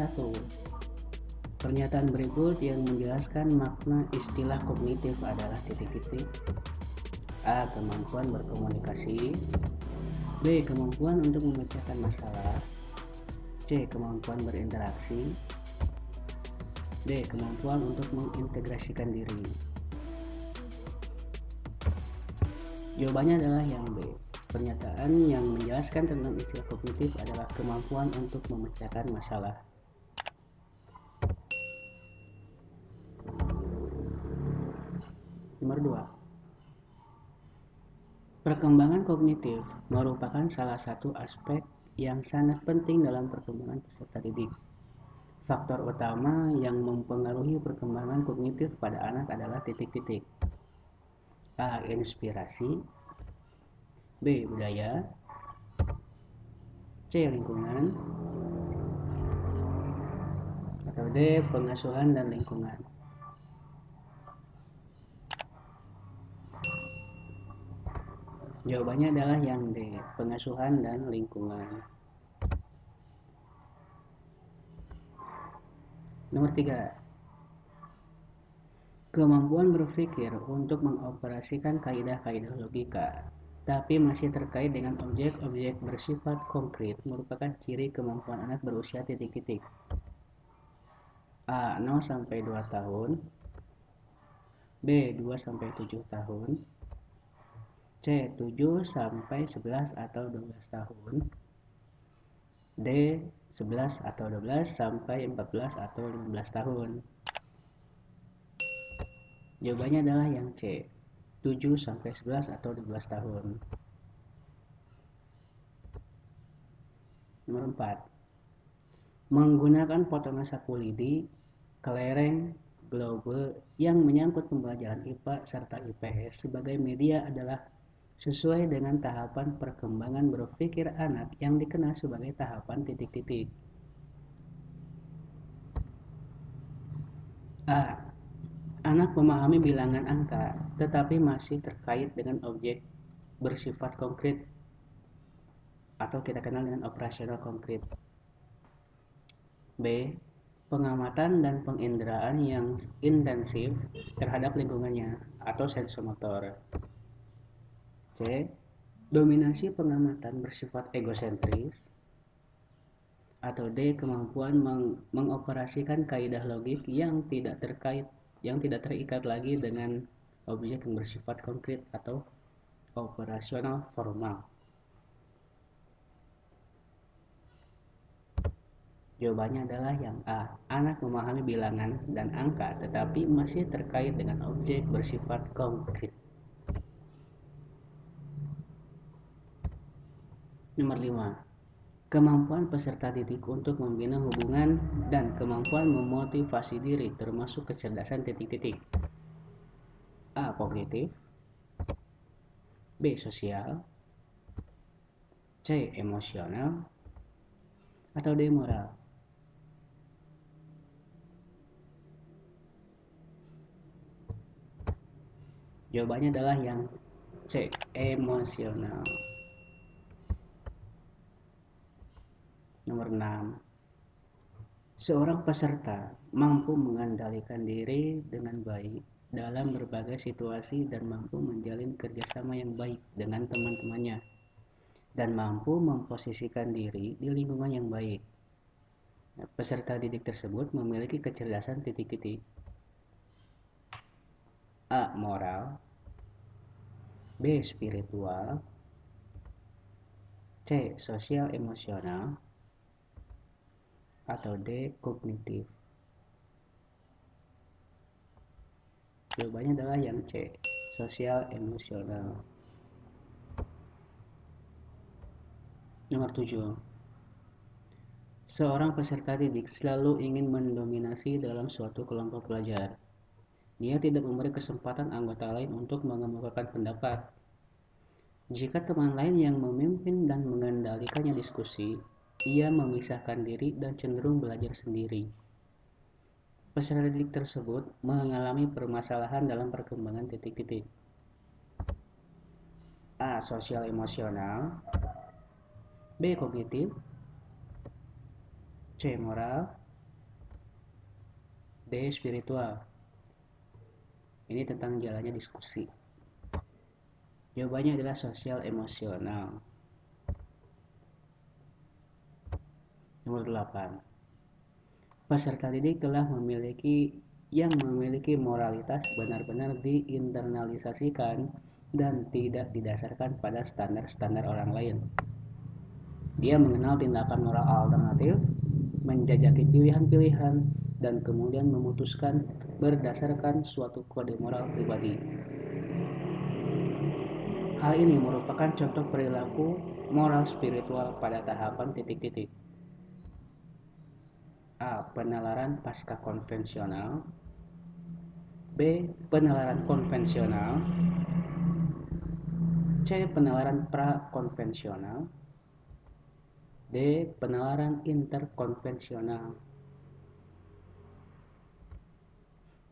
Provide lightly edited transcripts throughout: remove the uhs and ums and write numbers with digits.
1. Pernyataan berikut yang menjelaskan makna istilah kognitif adalah titik-titik. A. Kemampuan berkomunikasi. B. Kemampuan untuk memecahkan masalah. C. Kemampuan berinteraksi. D. Kemampuan untuk mengintegrasikan diri. Jawabannya adalah yang B. Pernyataan yang menjelaskan tentang istilah kognitif adalah kemampuan untuk memecahkan masalah. Nomor 2. Perkembangan kognitif merupakan salah satu aspek yang sangat penting dalam perkembangan peserta didik. Faktor utama yang mempengaruhi perkembangan kognitif pada anak adalah titik-titik. A. Inspirasi. B. Budaya. C. Lingkungan. Atau D. Pengasuhan dan lingkungan. Jawabannya adalah yang D. Pengasuhan dan lingkungan. Nomor 3. Kemampuan berpikir untuk mengoperasikan kaidah-kaidah logika, tapi masih terkait dengan objek-objek bersifat konkret merupakan ciri kemampuan anak berusia titik-titik. A. 0-2 tahun. B. 2-7 tahun. C. 7-11 atau 12 tahun. D. 11 atau 12 sampai 14 atau 15 tahun. Jawabannya adalah yang C. 7-11 atau 12 tahun. Nomor 4. Menggunakan potongan sapu lidi, kelereng, globe yang menyangkut pembelajaran IPA serta IPS sebagai media adalah sesuai dengan tahapan perkembangan berpikir anak yang dikenal sebagai tahapan titik-titik. A. Anak memahami bilangan angka, tetapi masih terkait dengan objek bersifat konkret atau kita kenal dengan operasional konkret. B. Pengamatan dan penginderaan yang intensif terhadap lingkungannya atau sensomotor. C. Dominasi pengamatan bersifat egosentris. Atau D. Kemampuan mengoperasikan kaidah logik yang tidak terikat lagi dengan objek yang bersifat konkret atau operasional formal. Jawabannya adalah yang A. Anak memahami bilangan dan angka tetapi masih terkait dengan objek bersifat konkret. Nomor 5. Kemampuan peserta didik untuk membina hubungan dan kemampuan memotivasi diri termasuk kecerdasan titik-titik. A. Kognitif. B. Sosial. C. Emosional. Atau D. Moral. Jawabannya adalah yang C. Emosional. Nomor 6. Seorang peserta mampu mengendalikan diri dengan baik dalam berbagai situasi dan mampu menjalin kerjasama yang baik dengan teman-temannya dan mampu memposisikan diri di lingkungan yang baik. Peserta didik tersebut memiliki kecerdasan titik-titik. A. Moral. B. Spiritual. C. Sosial emosional. Atau D. Kognitif. Jawabannya adalah yang C. Sosial emosional. Nomor 7. Seorang peserta didik selalu ingin mendominasi dalam suatu kelompok belajar. Dia tidak memberi kesempatan anggota lain untuk mengemukakan pendapat. Jika teman lain yang memimpin dan mengendalikannya diskusi, ia memisahkan diri dan cenderung belajar sendiri. Peserta didik tersebut mengalami permasalahan dalam perkembangan titik-titik. A. Sosial emosional. B. Kognitif. C. Moral. D. Spiritual. Ini tentang jalannya diskusi. Jawabannya adalah sosial emosional. Nomor 8. Peserta didik telah memiliki moralitas benar-benar diinternalisasikan dan tidak didasarkan pada standar-standar orang lain. Dia mengenal tindakan moral alternatif, menjajaki pilihan-pilihan, dan kemudian memutuskan berdasarkan suatu kode moral pribadi. Hal ini merupakan contoh perilaku moral spiritual pada tahapan titik-titik. A. Penalaran pasca konvensional. B. Penalaran konvensional. C. Penalaran pra-konvensional. D. Penalaran interkonvensional.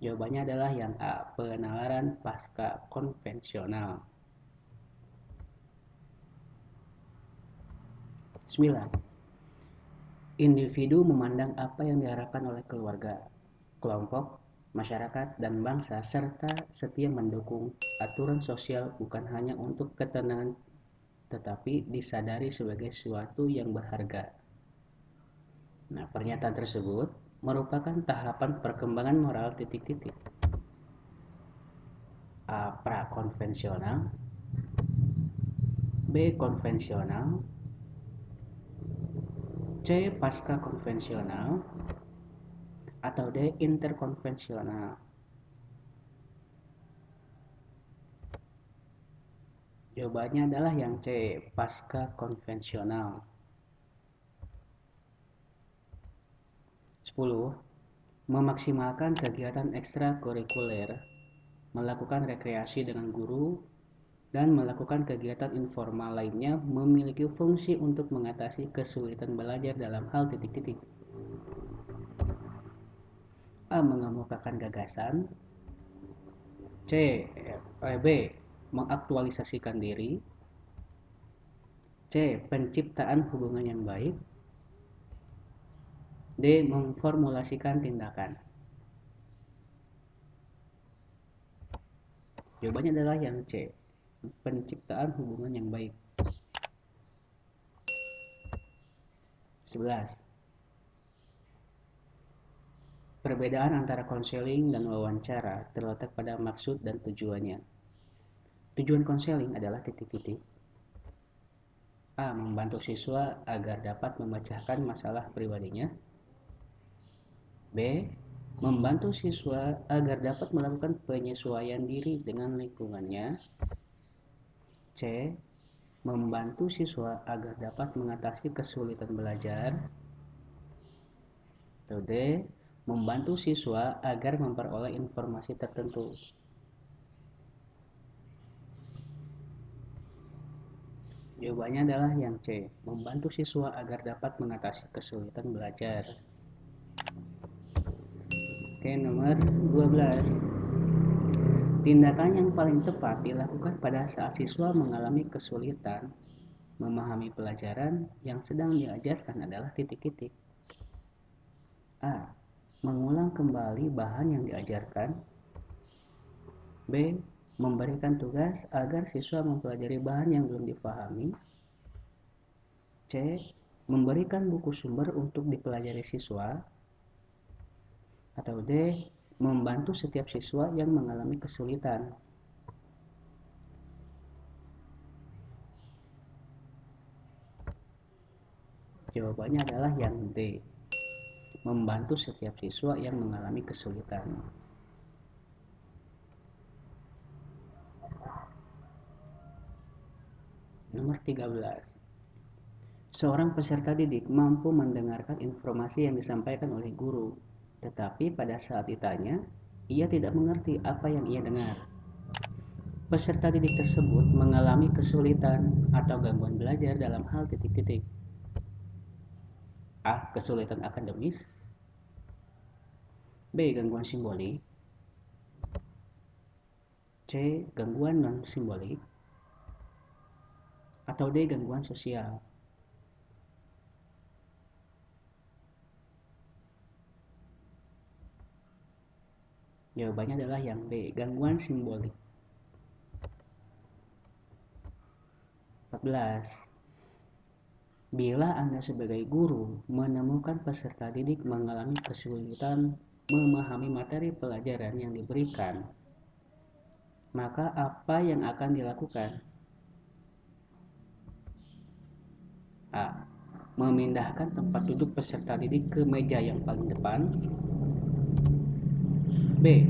Jawabannya adalah yang A. Penalaran pasca konvensional. 9. Individu memandang apa yang diharapkan oleh keluarga, kelompok, masyarakat, dan bangsa, serta setia mendukung aturan sosial bukan hanya untuk ketenangan, tetapi disadari sebagai sesuatu yang berharga. Nah, pernyataan tersebut merupakan tahapan perkembangan moral titik-titik. A. Prakonvensional. B. Konvensional. C. Pasca konvensional. Atau D. Interkonvensional. Jawabannya adalah yang C. Pasca konvensional. 10. Memaksimalkan kegiatan ekstrakurikuler, melakukan rekreasi dengan guru, dan melakukan kegiatan informal lainnya memiliki fungsi untuk mengatasi kesulitan belajar dalam hal titik-titik. A. Mengemukakan gagasan. B. Mengaktualisasikan diri. C. Penciptaan hubungan yang baik. D. Memformulasikan tindakan. Jawabannya adalah yang C. Penciptaan hubungan yang baik. 11. Perbedaan antara konseling dan wawancara terletak pada maksud dan tujuannya. Tujuan konseling adalah titik-titik. A. Membantu siswa agar dapat memecahkan masalah pribadinya. B. Membantu siswa agar dapat melakukan penyesuaian diri dengan lingkungannya. C. Membantu siswa agar dapat mengatasi kesulitan belajar. Atau D. Membantu siswa agar memperoleh informasi tertentu. Jawabannya adalah yang C. Membantu siswa agar dapat mengatasi kesulitan belajar. Oke, nomor 12. Tindakan yang paling tepat dilakukan pada saat siswa mengalami kesulitan memahami pelajaran yang sedang diajarkan adalah titik-titik. A. Mengulang kembali bahan yang diajarkan. B. Memberikan tugas agar siswa mempelajari bahan yang belum dipahami. C. Memberikan buku sumber untuk dipelajari siswa. Atau D. Membantu setiap siswa yang mengalami kesulitan. Jawabannya adalah yang D. Membantu setiap siswa yang mengalami kesulitan. Nomor 13. Seorang peserta didik mampu mendengarkan informasi yang disampaikan oleh guru, tetapi pada saat ditanya, ia tidak mengerti apa yang ia dengar. Peserta didik tersebut mengalami kesulitan atau gangguan belajar dalam hal titik-titik. A. Kesulitan akademis. B. Gangguan simbolik. C. Gangguan non-simbolik. Atau D. Gangguan sosial. Jawabannya adalah yang B, gangguan simbolik. 14. Bila Anda sebagai guru menemukan peserta didik mengalami kesulitan memahami materi pelajaran yang diberikan, maka apa yang akan dilakukan? A. Memindahkan tempat duduk peserta didik ke meja yang paling depan. B.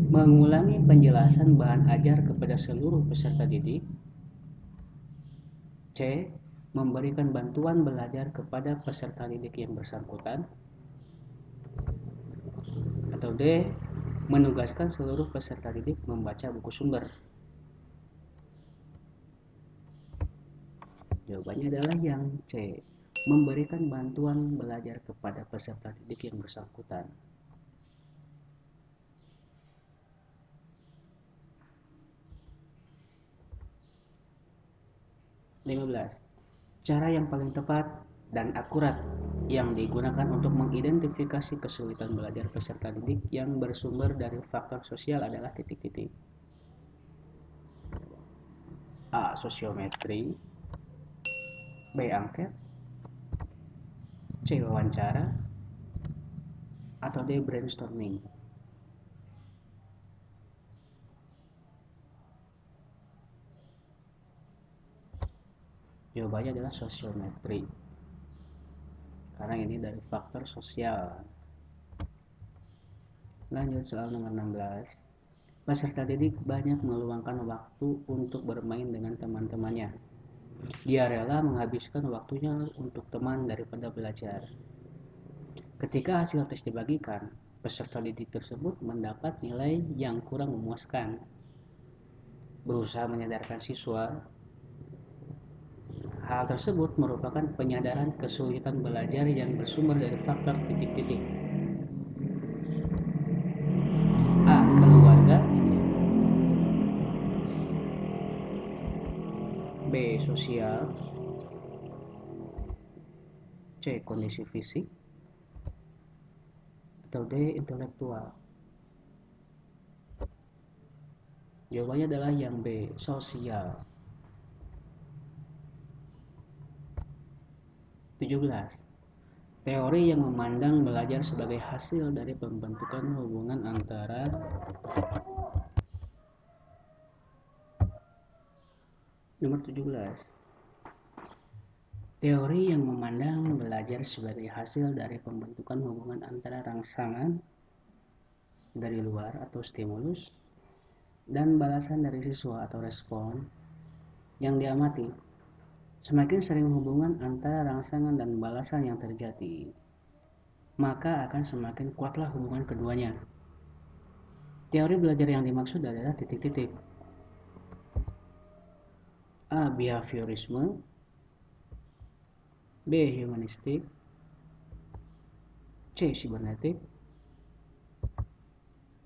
Mengulangi penjelasan bahan ajar kepada seluruh peserta didik. C. Memberikan bantuan belajar kepada peserta didik yang bersangkutan. Atau D. Menugaskan seluruh peserta didik membaca buku sumber. Jawabannya adalah yang C. Memberikan bantuan belajar kepada peserta didik yang bersangkutan. 15. Cara yang paling tepat dan akurat yang digunakan untuk mengidentifikasi kesulitan belajar peserta didik yang bersumber dari faktor sosial adalah titik-titik. A. Sosiometri. B. Angket. C. Wawancara. Atau D. Brainstorming. Jawabannya adalah sosiometri, karena ini dari faktor sosial. Lanjut soal nomor 16. Peserta didik banyak meluangkan waktu untuk bermain dengan teman-temannya. Dia rela menghabiskan waktunya untuk teman daripada belajar. Ketika hasil tes dibagikan, peserta didik tersebut mendapat nilai yang kurang memuaskan. Berusaha menyadarkan siswa, hal tersebut merupakan penyadaran kesulitan belajar yang bersumber dari faktor titik-titik. A. Keluarga. B. Sosial. C. Kondisi fisik. Atau D. Intelektual. Jawabannya adalah yang B. Sosial. 17. Teori yang memandang belajar sebagai hasil dari pembentukan hubungan antara nomor 17. Teori yang memandang belajar sebagai hasil dari pembentukan hubungan antara rangsangan dari luar atau stimulus dan balasan dari siswa atau respon yang diamati. Semakin sering hubungan antara rangsangan dan balasan yang terjadi, maka akan semakin kuatlah hubungan keduanya. Teori belajar yang dimaksud adalah titik-titik. A. Behaviorisme. B. Humanistik. C. Sibernetik.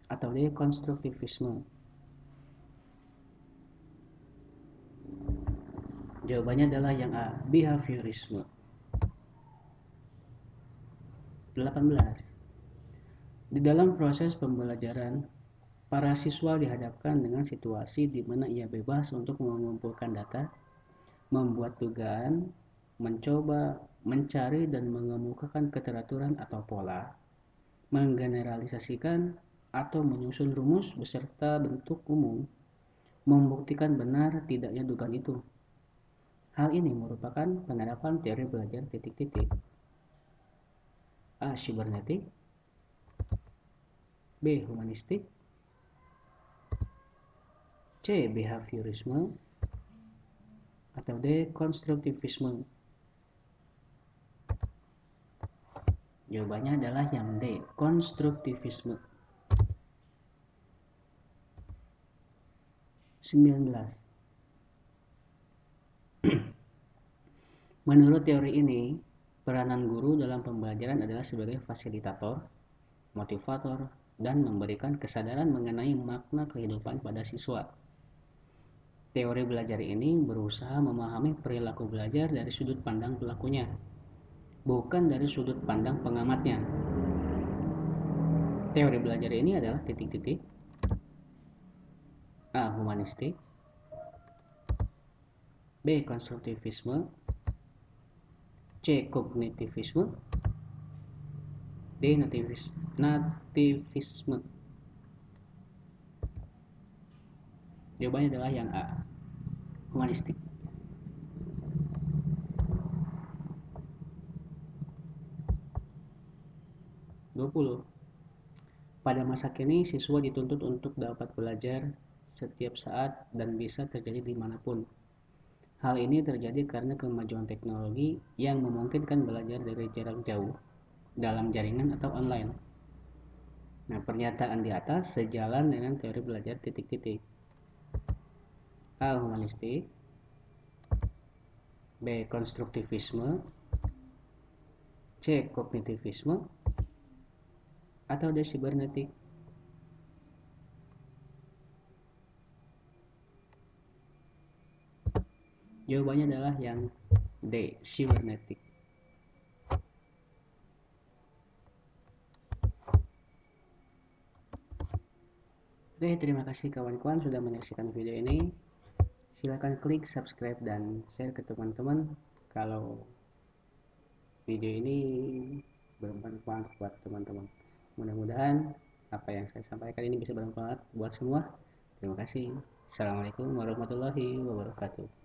Atau D. Konstruktivisme. Jawabannya adalah yang A. Behaviorisme. 18. Di dalam proses pembelajaran, para siswa dihadapkan dengan situasi di mana ia bebas untuk mengumpulkan data, membuat dugaan, mencoba, mencari dan mengemukakan keteraturan atau pola, menggeneralisasikan atau menyusun rumus beserta bentuk umum, membuktikan benar tidaknya dugaan itu. Hal ini merupakan penerapan teori belajar titik-titik. A. Sibernetik. B. Humanistik. C. Behaviorisme. Atau D. Konstruktivisme. Jawabannya adalah yang D. Konstruktivisme. 19. Menurut teori ini, peranan guru dalam pembelajaran adalah sebagai fasilitator, motivator, dan memberikan kesadaran mengenai makna kehidupan pada siswa. Teori belajar ini berusaha memahami perilaku belajar dari sudut pandang pelakunya, bukan dari sudut pandang pengamatnya. Teori belajar ini adalah titik-titik: A. Humanistik, B. Konstruktivisme, C. Kognitivisme, D. Nativisme. Jawabannya adalah yang A. Humanistik. 20. Pada masa kini, siswa dituntut untuk dapat belajar setiap saat dan bisa terjadi dimanapun. Hal ini terjadi karena kemajuan teknologi yang memungkinkan belajar dari jarak jauh, dalam jaringan atau online. Nah, pernyataan di atas sejalan dengan teori belajar titik-titik. A. Humanistik, B. Konstruktivisme, C. Kognitivisme, atau D. Sibernetik. Jawabannya adalah yang D. Sibernetik. Oke, terima kasih kawan-kawan sudah menyaksikan video ini. Silahkan klik subscribe dan share ke teman-teman kalau video ini bermanfaat buat teman-teman. Mudah-mudahan apa yang saya sampaikan ini bisa bermanfaat buat semua. Terima kasih. Assalamualaikum warahmatullahi wabarakatuh.